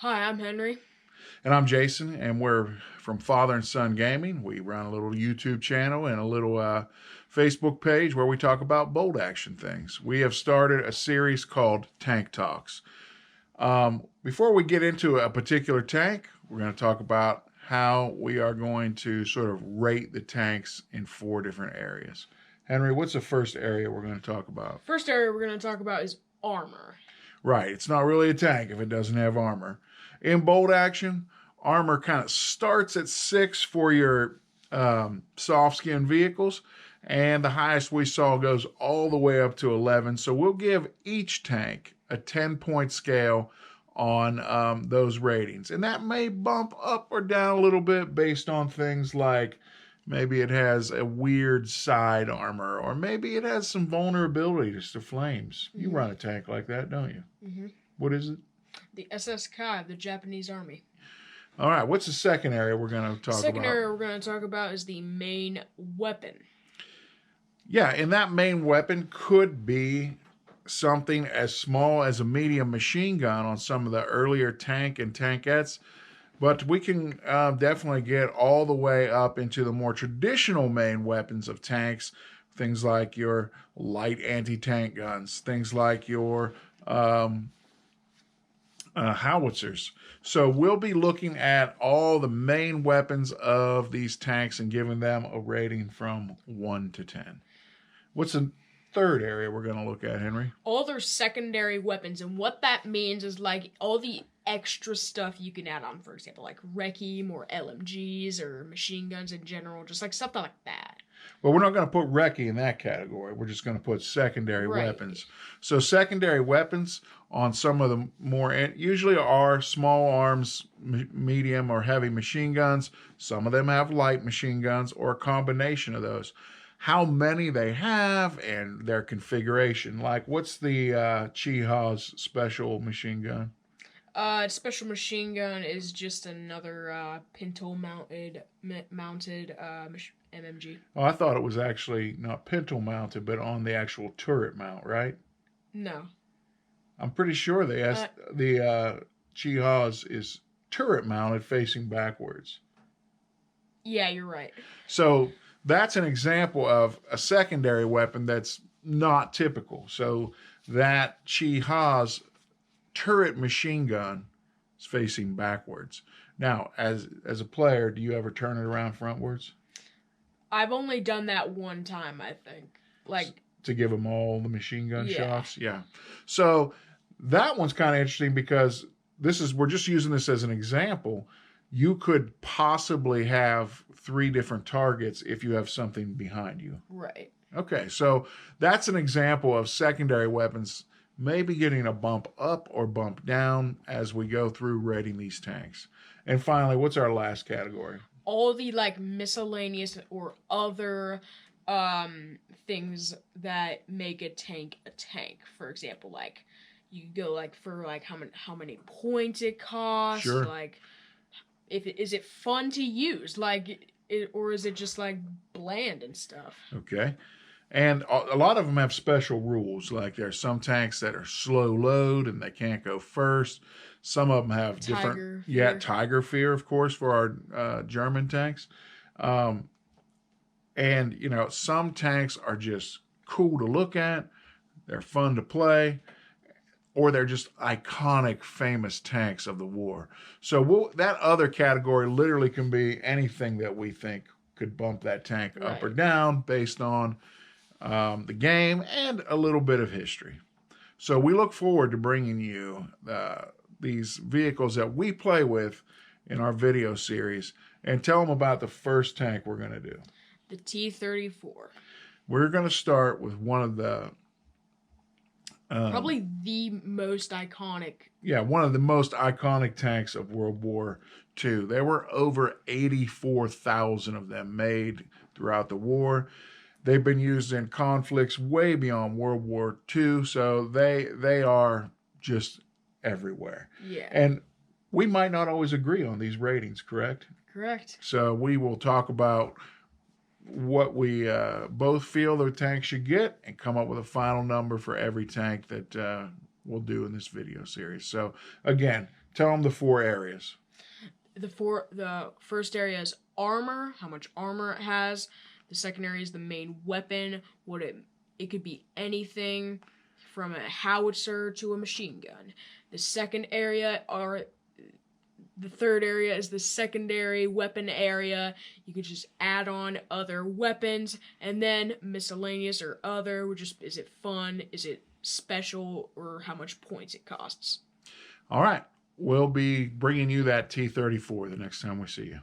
Hi, I'm Henry. And I'm Jason, and we're from Father and Son Gaming. We run a little YouTube channel and a little Facebook page where we talk about bolt action things. We have started a series called Tank Talks. Before we get into a particular tank, we're going to talk about how we are going to sort of rate the tanks in 4 different areas. Henry, what's the first area we're going to talk about? First area we're going to talk about is armor. Right, it's not really a tank if it doesn't have armor. In bolt action, armor kind of starts at 6 for your soft skin vehicles, and the highest we saw goes all the way up to 11. So we'll give each tank a 10-point scale on those ratings, and that may bump up or down a little bit based on things like maybe it has a weird side armor, or maybe it has some vulnerabilities to flames. You run a tank like that, don't you? Mm-hmm. What is it? The SS Kai, the Japanese Army. All right, what's the second area we're going to talk about? Second area we're going to talk about is the main weapon. Yeah, and that main weapon could be something as small as a medium machine gun on some of the earlier tank and tankettes, but we can definitely get all the way up into the more traditional main weapons of tanks, things like your light anti-tank guns, things like your howitzers. So we'll be looking at all the main weapons of these tanks and giving them a rating from 1 to 10. What's the third area we're going to look at, Henry? All their secondary weapons, and what that means is like all the extra stuff you can add on, for example, like Requiem or LMGs or machine guns in general, just like stuff like that. Well, we're not going to put Recce in that category. We're just going to put secondary weapons. So secondary weapons on some of the more, usually are small arms, medium or heavy machine guns. Some of them have light machine guns or a combination of those. How many they have and their configuration. Like, what's the Chiha's special machine gun? Special machine gun is just another pintle mounted MMG. Oh, I thought it was actually not pintle mounted, but on the actual turret mount, right? No. I'm pretty sure the Chiha's is turret mounted facing backwards. Yeah, you're right. So that's an example of a secondary weapon that's not typical. So that Chiha's turret machine gun is facing backwards. Now, as a player, do you ever turn it around frontwards? I've only done that one time, I think. Like, to give them all the machine gun yeah. shots? Yeah. So that one's kind of interesting because we're just using this as an example. You could possibly have 3 different targets if you have something behind you. Right. Okay, so that's an example of secondary weapons maybe getting a bump up or bump down as we go through rating these tanks. And finally, what's our last category? All the like miscellaneous or other things that make a tank. For example, like you go like for like how many points it costs. Sure. Like is it fun to use? Like or is it just like bland and stuff? Okay. And a lot of them have special rules. Like there's some tanks that are slow load and they can't go first. Some of them have different. Tiger fear, of course, for our German tanks. And, some tanks are just cool to look at. They're fun to play. Or they're just iconic, famous tanks of the war. So that other category literally can be anything that we think could bump that tank up or down based on the game and a little bit of history. So we look forward to bringing you these vehicles that we play with in our video series and tell them about the first tank we're going to do. The T-34. We're going to start with one of the probably the most iconic. Yeah, one of the most iconic tanks of World War II. There were over 84,000 of them made throughout the war. They've been used in conflicts way beyond World War II, so they are just everywhere. Yeah. And we might not always agree on these ratings, correct? Correct. So we will talk about what we both feel the tank should get and come up with a final number for every tank that we'll do in this video series. So again, Tell them the 4 areas. The first area is armor, how much armor it has. The second area is the main weapon, what it could be anything from a howitzer to a machine gun. The third area is the secondary weapon area. You could just add on other weapons, and then miscellaneous or other, is it fun, is it special, or how much points it costs. All right. We'll be bringing you that T-34 the next time we see you.